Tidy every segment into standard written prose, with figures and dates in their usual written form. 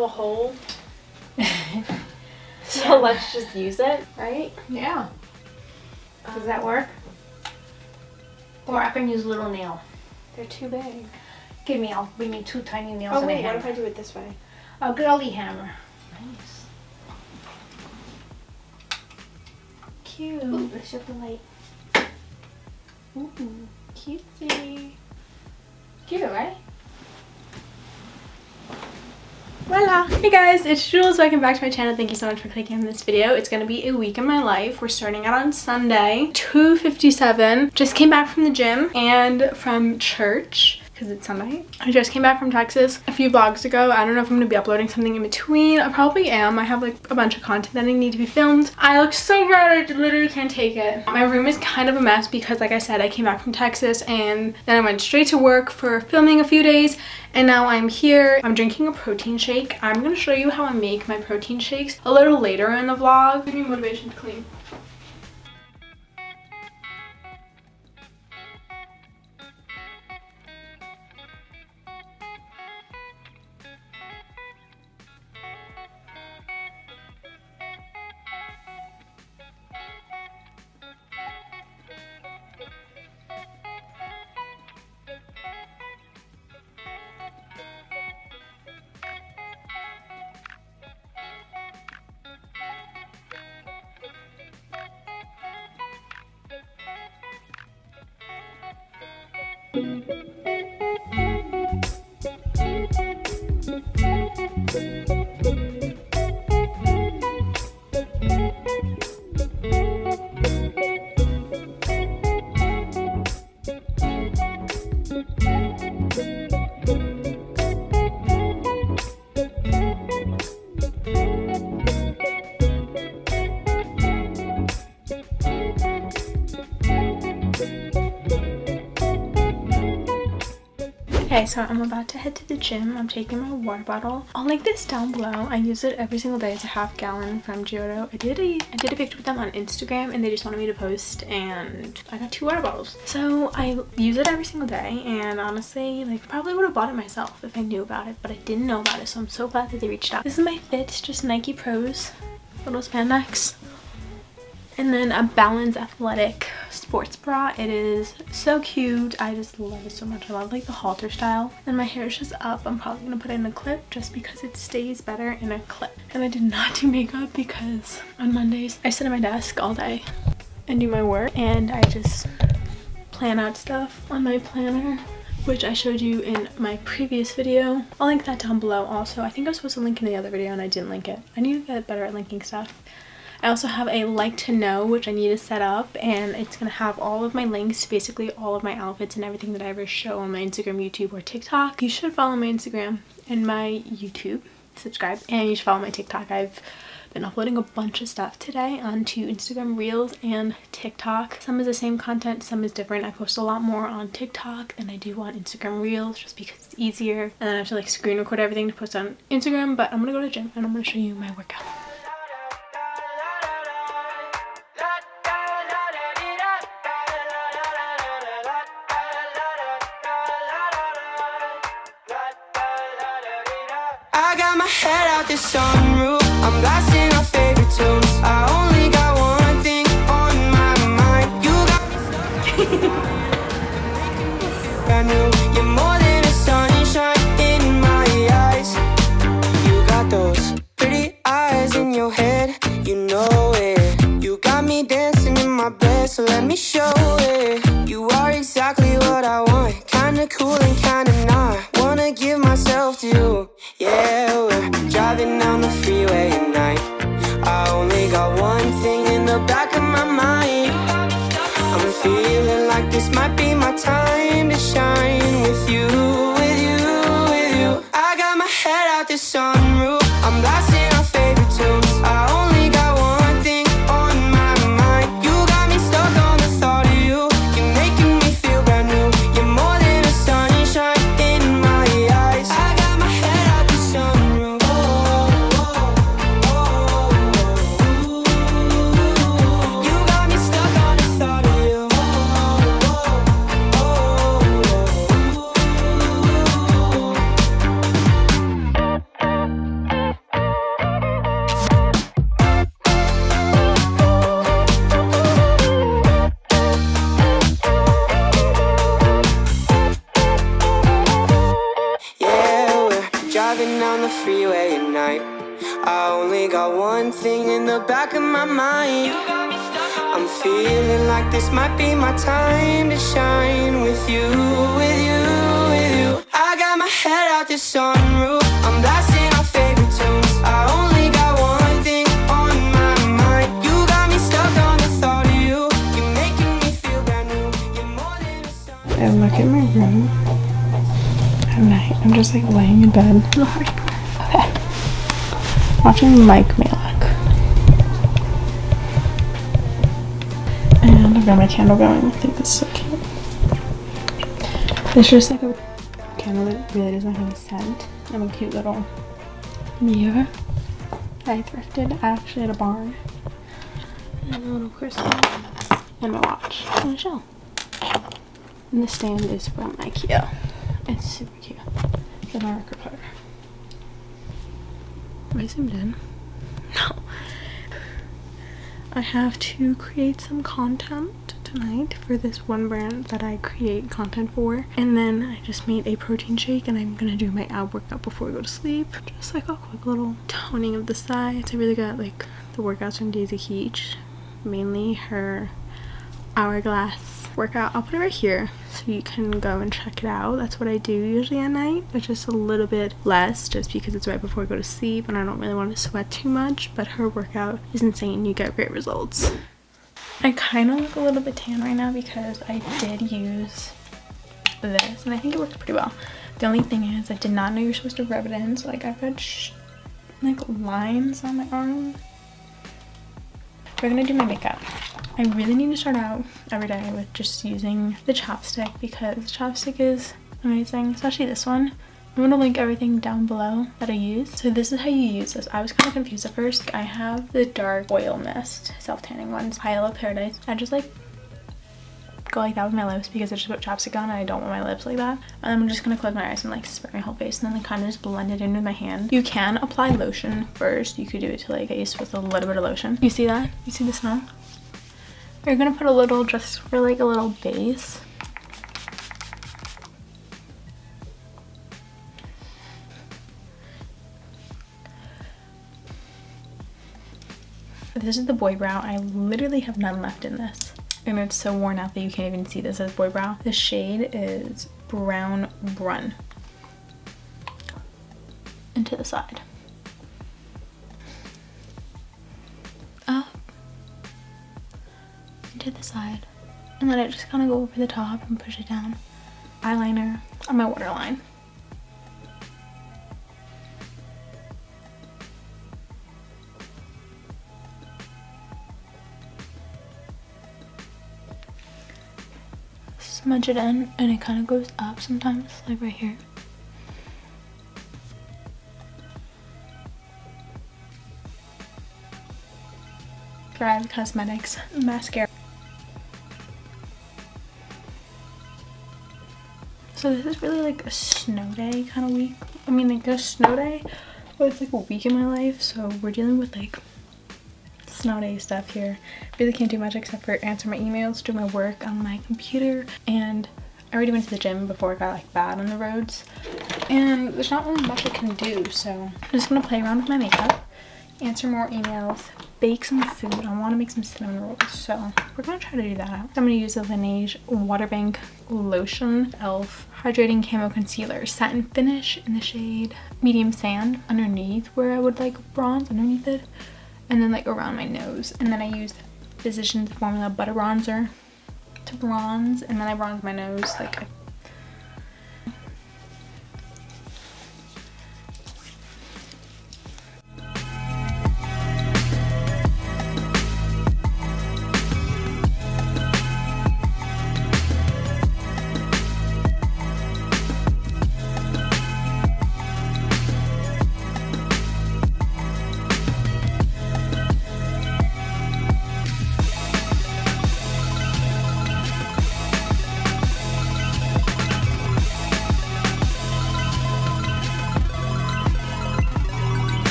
have a hole. So let's just use it, right? Yeah. Does that work? Or I can use a little nail. They're too big. Give me, I'll bring you 2 tiny nails Oh and a wait, what hammer. if I do it this way? A girly hammer. Nice. Cute. Ooh, let's shift the light. Ooh, cutesy. Cute, right? Voila! Hey guys, it's Jules. Welcome back to my channel. Thank you so much for clicking on this video. It's gonna be a week in my life. We're starting out on Sunday, 2:57. Just came back from the gym and from church because it's Sunday. I just came back from Texas a few vlogs ago. I don't know if I'm gonna be uploading something in between. I probably am. I have like a bunch of content that I need to be filmed. I look so red. I literally can't take it. My room is kind of a mess because, like I said, I came back from Texas and then I went straight to work for filming a few days. And now I'm here. I'm drinking a protein shake. I'm gonna show you how I make my protein shakes a little later in the vlog. Give me motivation to clean. Okay, so I'm about to head to the gym. I'm taking my water bottle. I'll link this down below. I use it every single day. It's a ½ gallon from Giotto. I did a picture with them on Instagram and they just wanted me to post and I got 2 water bottles. So I use it every single day and honestly, like, probably would have bought it myself if I knew about it, but I didn't know about it, so I'm so glad that they reached out. This is my fit. It's just Nike Pros, little spandex. And then a Balance Athletic sports bra. It is so cute. I just love it so much. I love like the halter style. And my hair is just up. I'm probably gonna put it in a clip just because it stays better in a clip. And I did not do makeup because on Mondays I sit at my desk all day and do my work and I just plan out stuff on my planner, which I showed you in my previous video. I'll link that down below also. I think I was supposed to link in the other video and I didn't link it. I need to get better at linking stuff. I also have a like to know, which I need to set up, and it's going to have all of my links to basically all of my outfits and everything that I ever show on my Instagram, YouTube, or TikTok. You should follow my Instagram and my YouTube, subscribe, and you should follow my TikTok. I've been uploading a bunch of stuff today onto Instagram Reels and TikTok. Some is the same content, some is different. I post a lot more on TikTok than I do on Instagram Reels just because it's easier. And then I have to like screen record everything to post on Instagram, but I'm going to go to the gym and I'm going to show you my workout. I got my head out the sunroof. I'm blasting our favorite tunes. I only got one thing on my mind. You got brand new. You're more than a sunshine in my eyes. You got those pretty eyes in your head. You know it. You got me dancing in my bed, so let me show it. You are exactly what I want. Kinda cool and kinda not. Wanna give myself to you. Yeah, we're driving down the freeway at night. I only got one thing in the back of my mind. I'm feeling like this might be my time to shine with you, with you, with you. I got my head out the sunroof. I'm blasting our favorite tunes. I only got one thing on my mind. You got me stuck on the thought of you. You're making me feel brand new. You're more than a sunshine in my eyes. I got my head out the sunroof. You got me stuck on the thought of you. day and night. I only got one thing in the back of my mind. I'm feeling like this might be my time to shine with you, with you, with you. I got my head out the sunroof, I'm blasting our favorite tunes. I only got one thing on my mind. You got me stuck on the thought of you. You're making me feel brand new. You're more than a song. I look at my room at night. I'm just like laying in bed. Okay. Watching Mike Malek. And I've got my candle going. I think this is so cute. It's just like a candle that really doesn't have a scent. And a cute little mirror I thrifted actually at a barn. And a little Christmas. And my watch. And a shell. And the stand is from IKEA. It's super cute. It's my record player. Am I zoomed in? No. I have to create some content tonight for this one brand that I create content for. And then I just made a protein shake and I'm gonna do my ab workout before I go to sleep. Just like a quick little toning of the sides. I really got like the workouts from Daisy Keach. Mainly her hourglass workout. I'll put it right here so you can go and check it out. That's what I do usually at night. It's just a little bit less just because it's right before I go to sleep and I don't really want to sweat too much, but her workout is insane. You get great results. I kind of look a little bit tan right now because I did use this and I think it worked pretty well. The only thing is I did not know you're supposed to rub it in, so like I've got like lines on my arm. We're gonna do my makeup. I really need to start out every day with just using the chapstick because the chapstick is amazing, especially this one. I'm gonna link everything down below that I use. So this is how you use this. I was kind of confused at first. I have the dark oil mist self-tanning ones, Pile of Paradise. I just like go like that with my lips because I just put chapstick on and I don't want my lips like that. And I'm just gonna close my eyes and like spray my whole face and then like kind of just blend it in with my hand. You can apply lotion first. You could do it to like face with a little bit of lotion. You see that? You see the smell? You're gonna put a little just for like a little base. This is the boy brow. I literally have none left in this. And it's so worn out that you can't even see this as boy brow. The shade is Brown Brun. And to the side. Up. And to the side. And then I just kind of go over the top and push it down. Eyeliner on my waterline. Smudge it in and it kind of goes up sometimes, like right here. Thrive Cosmetics mascara. So this is really like a snow day kind of week. I mean like a snow day, but it's like a week in my life, so we're dealing with like snow day stuff here. Really can't do much except for answer my emails, do my work on my computer, and I already went to the gym before it got like bad on the roads, and there's not really much I can do, so I'm just gonna play around with my makeup, answer more emails, bake some food. I want to make some cinnamon rolls, so we're gonna try to do that. So I'm gonna use the Laneige Water Bank Lotion e.l.f. Hydrating Camo Concealer, satin finish in the shade Medium Sand underneath where I would like bronze underneath it. And then like around my nose. And then I used Physicians Formula Butter Bronzer to bronze. And then I bronze my nose like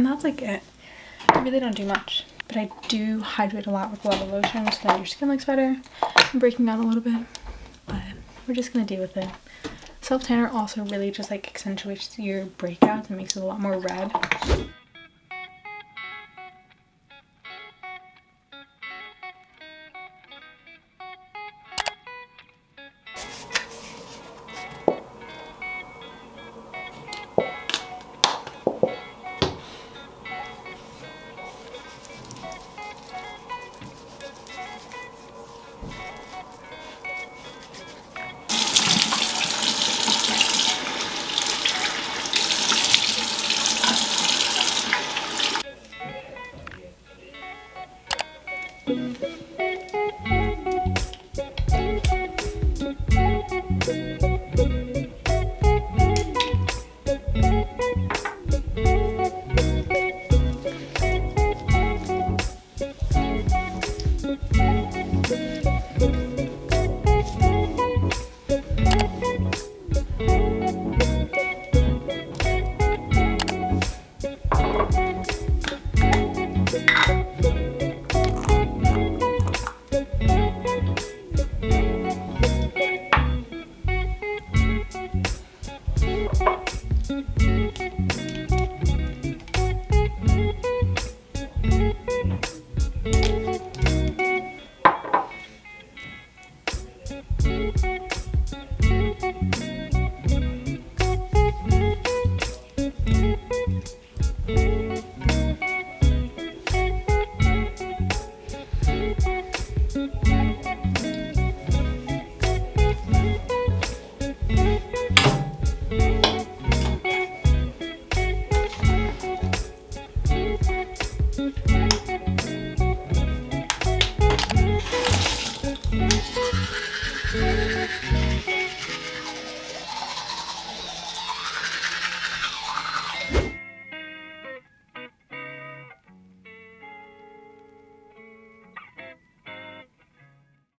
and that's like it. I really don't do much, but I do hydrate a lot with a lot of lotion so that your skin looks better. I'm breaking out a little bit. we're just gonna deal with it. Self tanner also really just like accentuates your breakouts and makes it a lot more red.